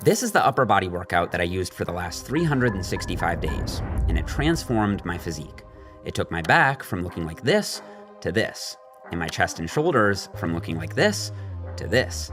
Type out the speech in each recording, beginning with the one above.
This is the upper body workout that I used for the last 365 days, and it transformed my physique. It took my back from looking like this to this, and my chest and shoulders from looking like this to this.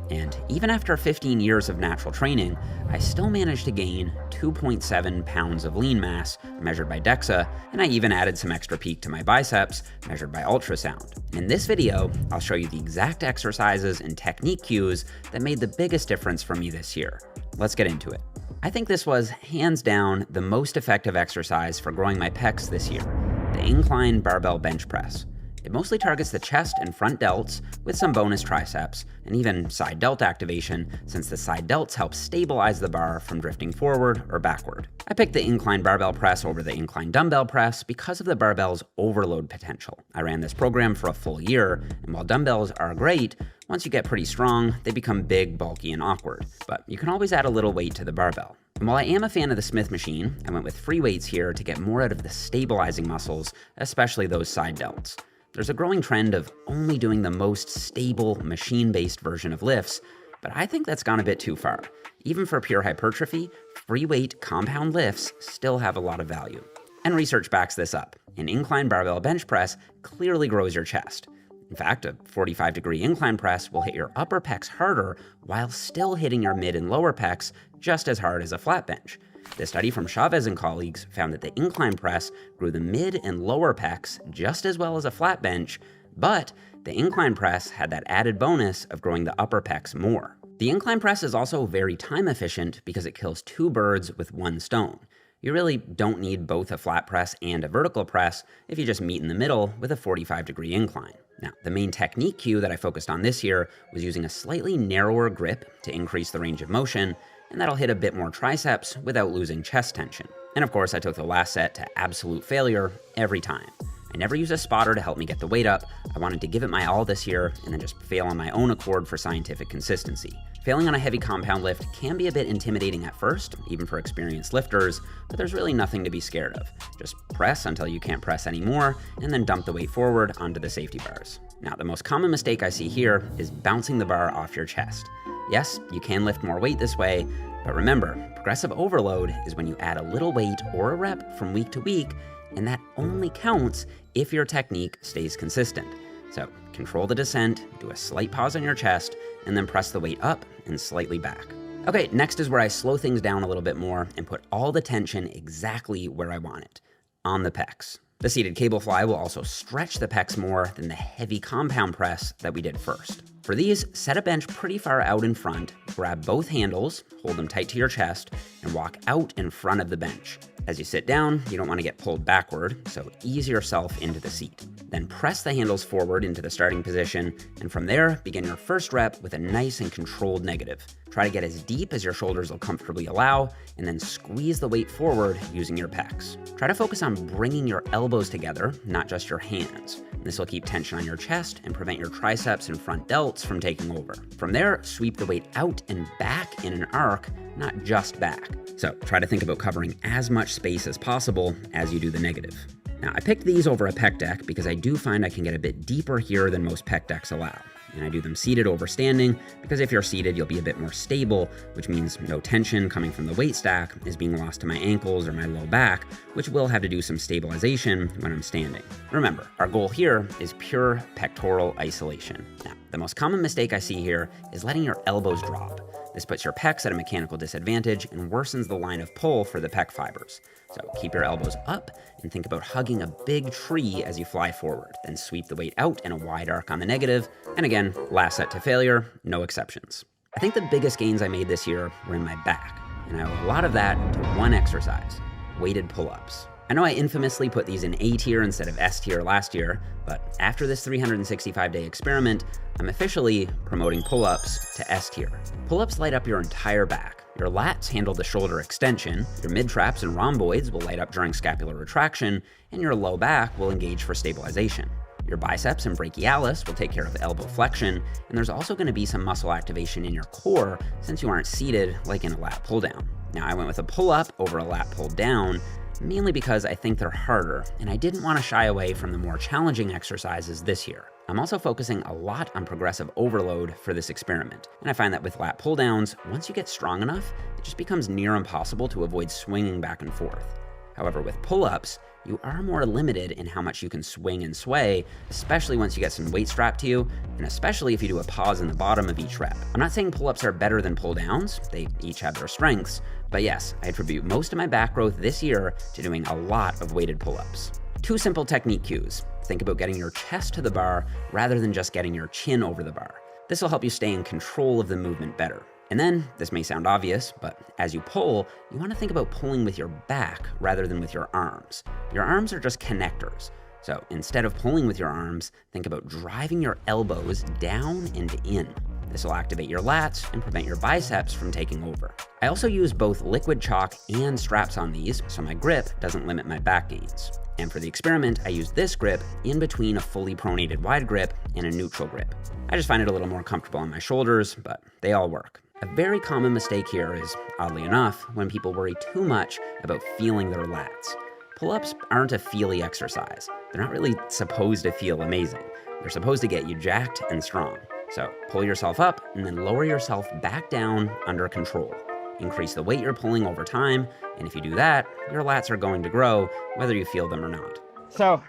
And even after 15 years of natural training, I still managed to gain 2.7 pounds of lean mass measured by DEXA, and I even added some extra peak to my biceps measured by ultrasound. In this video, I'll show you the exact exercises and technique cues that made the biggest difference for me this year. Let's get into it. I think this was, hands down, the most effective exercise for growing my pecs this year, the incline barbell bench press. It mostly targets the chest and front delts with some bonus triceps and even side delt activation, since the side delts help stabilize the bar from drifting forward or backward. I picked the incline barbell press over the incline dumbbell press because of the barbell's overload potential. I ran this program for a full year, and while dumbbells are great, once you get pretty strong, they become big, bulky, and awkward. But you can always add a little weight to the barbell. And while I am a fan of the Smith machine, I went with free weights here to get more out of the stabilizing muscles, especially those side delts. There's a growing trend of only doing the most stable, machine-based version of lifts, but I think that's gone a bit too far. Even for pure hypertrophy, free weight compound lifts still have a lot of value. And research backs this up. An incline barbell bench press clearly grows your chest. In fact, a 45-degree incline press will hit your upper pecs harder while still hitting your mid and lower pecs just as hard as a flat bench. The study from Chavez and colleagues found that the incline press grew the mid and lower pecs just as well as a flat bench, but the incline press had that added bonus of growing the upper pecs more. The incline press is also very time efficient because it kills two birds with one stone. You really don't need both a flat press and a vertical press if you just meet in the middle with a 45-degree incline. Now, the main technique cue that I focused on this year was using a slightly narrower grip to increase the range of motion, and that'll hit a bit more triceps without losing chest tension. And of course, I took the last set to absolute failure every time. I never used a spotter to help me get the weight up. I wanted to give it my all this year and then just fail on my own accord for scientific consistency. Failing on a heavy compound lift can be a bit intimidating at first, even for experienced lifters, but there's really nothing to be scared of. Just press until you can't press anymore, and then dump the weight forward onto the safety bars. Now, the most common mistake I see here is bouncing the bar off your chest. Yes, you can lift more weight this way, but remember, progressive overload is when you add a little weight or a rep from week to week, and that only counts if your technique stays consistent. So control the descent, do a slight pause on your chest, and then press the weight up and slightly back. Okay, next is where I slow things down a little bit more and put all the tension exactly where I want it, on the pecs. The seated cable fly will also stretch the pecs more than the heavy compound press that we did first. For these, set a bench pretty far out in front, grab both handles, hold them tight to your chest, and walk out in front of the bench. As you sit down, you don't want to get pulled backward, so ease yourself into the seat. Then press the handles forward into the starting position, and from there, begin your first rep with a nice and controlled negative. Try to get as deep as your shoulders will comfortably allow, and then squeeze the weight forward using your pecs. Try to focus on bringing your elbows together, not just your hands. This will keep tension on your chest and prevent your triceps and front delts from taking over. From there, sweep the weight out and back in an arc, not just back. So try to think about covering as much space as possible as you do the negative. Now, I picked these over a pec deck because I do find I can get a bit deeper here than most pec decks allow. And I do them seated over standing because if you're seated, you'll be a bit more stable, which means no tension coming from the weight stack is being lost to my ankles or my low back, which will have to do some stabilization when I'm standing. Remember, our goal here is pure pectoral isolation. Now, the most common mistake I see here is letting your elbows drop. This puts your pecs at a mechanical disadvantage and worsens the line of pull for the pec fibers. So keep your elbows up and think about hugging a big tree as you fly forward. Then sweep the weight out in a wide arc on the negative. And again, last set to failure, no exceptions. I think the biggest gains I made this year were in my back, and I owe a lot of that to one exercise, weighted pull-ups. I know I infamously put these in A tier instead of S tier last year, but after this 365-day experiment, I'm officially promoting pull-ups to S tier. Pull-ups light up your entire back. Your lats handle the shoulder extension, your mid-traps and rhomboids will light up during scapular retraction, and your low back will engage for stabilization. Your biceps and brachialis will take care of elbow flexion, and there's also going to be some muscle activation in your core since you aren't seated like in a lat pull down. Now, I went with a pull-up over a lat pull down, mainly because I think they're harder, and I didn't want to shy away from the more challenging exercises this year. I'm also focusing a lot on progressive overload for this experiment, and I find that with lat pull-downs, once you get strong enough, it just becomes near impossible to avoid swinging back and forth. However, with pull-ups, you are more limited in how much you can swing and sway, especially once you get some weight strapped to you, and especially if you do a pause in the bottom of each rep. I'm not saying pull-ups are better than pull-downs, they each have their strengths, but yes, I attribute most of my back growth this year to doing a lot of weighted pull-ups. 2 simple technique cues. Think about getting your chest to the bar rather than just getting your chin over the bar. This will help you stay in control of the movement better. And then, this may sound obvious, but as you pull, you want to think about pulling with your back rather than with your arms. Your arms are just connectors. So instead of pulling with your arms, think about driving your elbows down and in. This will activate your lats and prevent your biceps from taking over. I also use both liquid chalk and straps on these, so my grip doesn't limit my back gains. And for the experiment, I used this grip in between a fully pronated wide grip and a neutral grip. I just find it a little more comfortable on my shoulders, but they all work. A very common mistake here is, oddly enough, when people worry too much about feeling their lats. Pull-ups aren't a feely exercise. They're not really supposed to feel amazing. They're supposed to get you jacked and strong. So pull yourself up and then lower yourself back down under control. Increase the weight you're pulling over time, and if you do that, your lats are going to grow, whether you feel them or not. So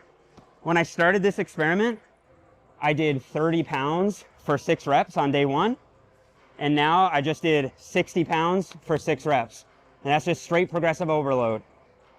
when I started this experiment, I did 30 pounds for 6 reps on day 1. And now I just did 60 pounds for 6 reps. And that's just straight progressive overload.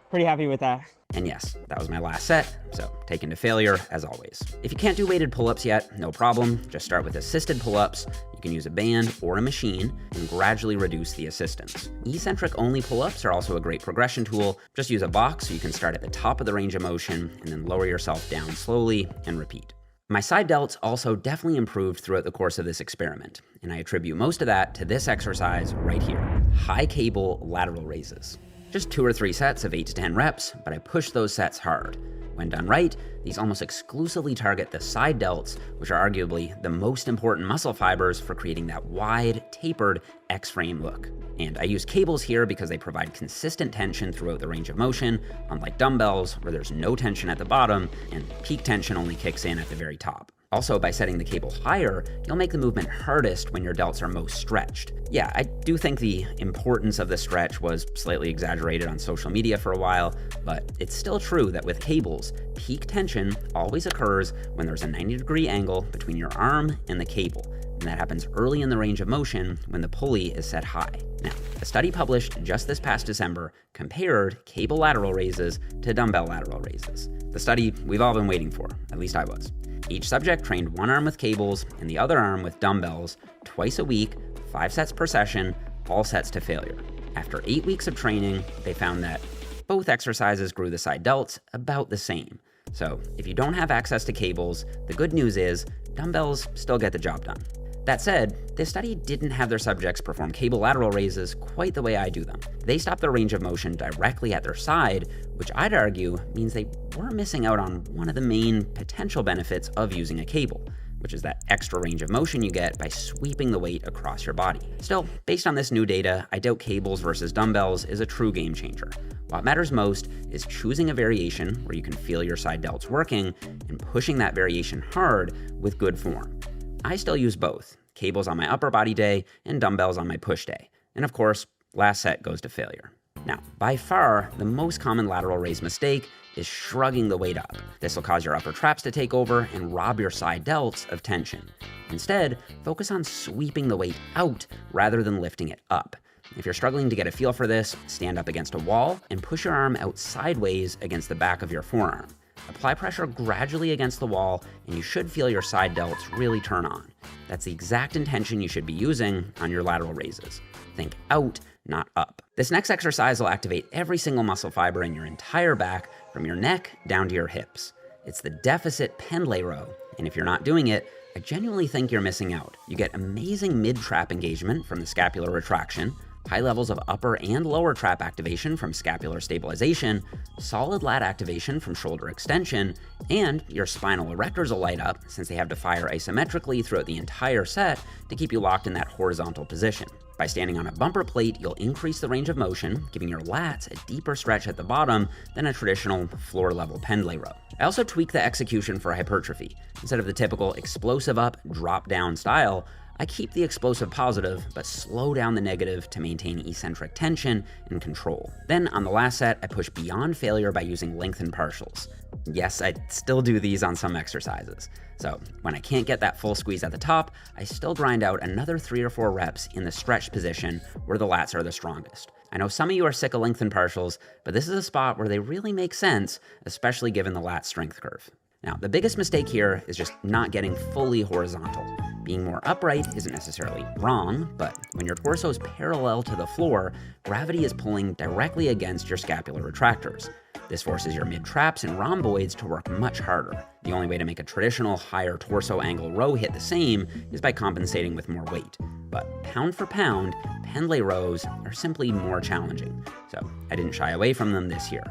Pretty happy with that. And yes, that was my last set, so taken to failure as always. If you can't do weighted pull-ups yet, no problem. Just start with assisted pull-ups. You can use a band or a machine and gradually reduce the assistance. Eccentric only pull-ups are also a great progression tool. Just use a box so you can start at the top of the range of motion and then lower yourself down slowly and repeat. My side delts also definitely improved throughout the course of this experiment, and I attribute most of that to this exercise right here, high cable lateral raises. Just 2 or 3 sets of 8 to 10 reps, but I push those sets hard. When done right, these almost exclusively target the side delts, which are arguably the most important muscle fibers for creating that wide, tapered X-frame look. And I use cables here because they provide consistent tension throughout the range of motion, unlike dumbbells where there's no tension at the bottom and peak tension only kicks in at the very top. Also, by setting the cable higher, you'll make the movement hardest when your delts are most stretched. Yeah, I do think the importance of the stretch was slightly exaggerated on social media for a while, but it's still true that with cables, peak tension always occurs when there's a 90-degree angle between your arm and the cable, and that happens early in the range of motion when the pulley is set high. Now, a study published just this past December compared cable lateral raises to dumbbell lateral raises. The study we've all been waiting for, at least I was. Each subject trained one arm with cables and the other arm with dumbbells twice a week, 5 sets per session, all sets to failure. After 8 weeks of training, they found that both exercises grew the side delts about the same. So if you don't have access to cables, the good news is dumbbells still get the job done. That said, this study didn't have their subjects perform cable lateral raises quite the way I do them. They stopped their range of motion directly at their side, which I'd argue means they were missing out on one of the main potential benefits of using a cable, which is that extra range of motion you get by sweeping the weight across your body. Still, based on this new data, I doubt cables versus dumbbells is a true game changer. What matters most is choosing a variation where you can feel your side delts working and pushing that variation hard with good form. I still use both, cables on my upper body day and dumbbells on my push day. And of course, last set goes to failure. Now, by far, the most common lateral raise mistake is shrugging the weight up. This will cause your upper traps to take over and rob your side delts of tension. Instead, focus on sweeping the weight out rather than lifting it up. If you're struggling to get a feel for this, stand up against a wall and push your arm out sideways against the back of your forearm. Apply pressure gradually against the wall, and you should feel your side delts really turn on. That's the exact intention you should be using on your lateral raises. Think out, not up. This next exercise will activate every single muscle fiber in your entire back, from your neck down to your hips. It's the deficit pendlay row, and if you're not doing it, I genuinely think you're missing out. You get amazing mid-trap engagement from the scapular retraction, high levels of upper and lower trap activation from scapular stabilization, solid lat activation from shoulder extension, and your spinal erectors will light up since they have to fire isometrically throughout the entire set to keep you locked in that horizontal position. By standing on a bumper plate, you'll increase the range of motion, giving your lats a deeper stretch at the bottom than a traditional floor-level pendlay row. I also tweak the execution for hypertrophy. Instead of the typical explosive up, drop down style, I keep the explosive positive, but slow down the negative to maintain eccentric tension and control. Then on the last set, I push beyond failure by using lengthened partials. Yes, I still do these on some exercises. So when I can't get that full squeeze at the top, I still grind out another 3 or 4 reps in the stretch position where the lats are the strongest. I know some of you are sick of lengthened partials, but this is a spot where they really make sense, especially given the lat strength curve. Now, the biggest mistake here is just not getting fully horizontal. Being more upright isn't necessarily wrong, but when your torso is parallel to the floor, gravity is pulling directly against your scapular retractors. This forces your mid-traps and rhomboids to work much harder. The only way to make a traditional higher torso angle row hit the same is by compensating with more weight. But pound for pound, pendlay rows are simply more challenging, so I didn't shy away from them this year.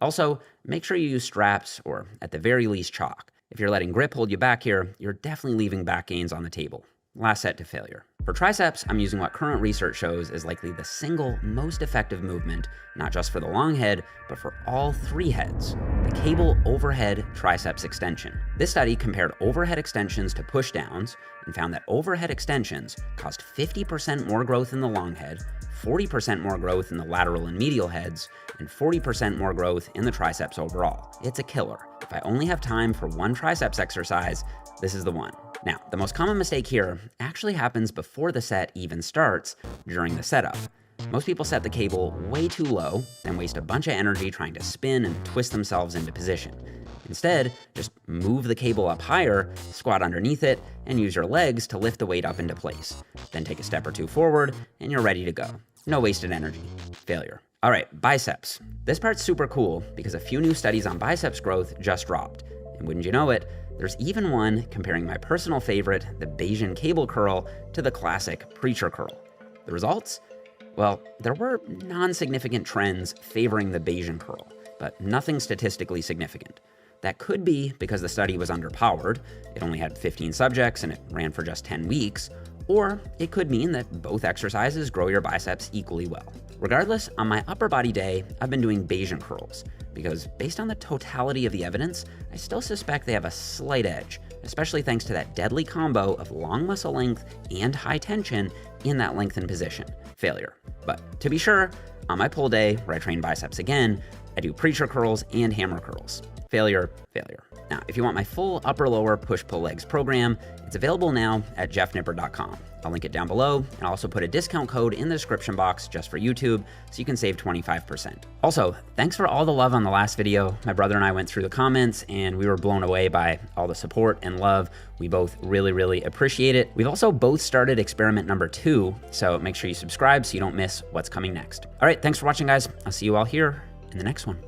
Also, make sure you use straps or, at the very least, chalk. If you're letting grip hold you back here, you're definitely leaving back gains on the table. Last set to failure. For triceps, I'm using what current research shows is likely the single most effective movement, not just for the long head, but for all 3 heads, the cable overhead triceps extension. This study compared overhead extensions to pushdowns and found that overhead extensions caused 50% more growth in the long head, 40% more growth in the lateral and medial heads, and 40% more growth in the triceps overall. It's a killer. If I only have time for one triceps exercise, this is the one. Now, the most common mistake here actually happens before the set even starts, during the setup. Most people set the cable way too low and waste a bunch of energy trying to spin and twist themselves into position. Instead, just move the cable up higher, squat underneath it, and use your legs to lift the weight up into place. Then take a step or 2 forward, and you're ready to go. No wasted energy. Failure. All right, biceps. This part's super cool because a few new studies on biceps growth just dropped. And wouldn't you know it, there's even one comparing my personal favorite, the Bayesian cable curl, to the classic preacher curl. The results? Well, there were non-significant trends favoring the Bayesian curl, but nothing statistically significant. That could be because the study was underpowered, it only had 15 subjects and it ran for just 10 weeks, or it could mean that both exercises grow your biceps equally well. Regardless, on my upper body day, I've been doing Bayesian curls, because based on the totality of the evidence, I still suspect they have a slight edge, especially thanks to that deadly combo of long muscle length and high tension in that lengthened position. Failure. But to be sure, on my pull day, where I train biceps again, I do preacher curls and hammer curls. Failure, failure. Now, if you want my full upper-lower push-pull legs program, it's available now at jeffnipper.com. I'll link it down below, and I'll also put a discount code in the description box just for YouTube, so you can save 25%. Also, thanks for all the love on the last video. My brother and I went through the comments, and we were blown away by all the support and love. We both really appreciate it. We've also both started experiment number 2, so make sure you subscribe so you don't miss what's coming next. All right, thanks for watching, guys. I'll see you all here in the next one.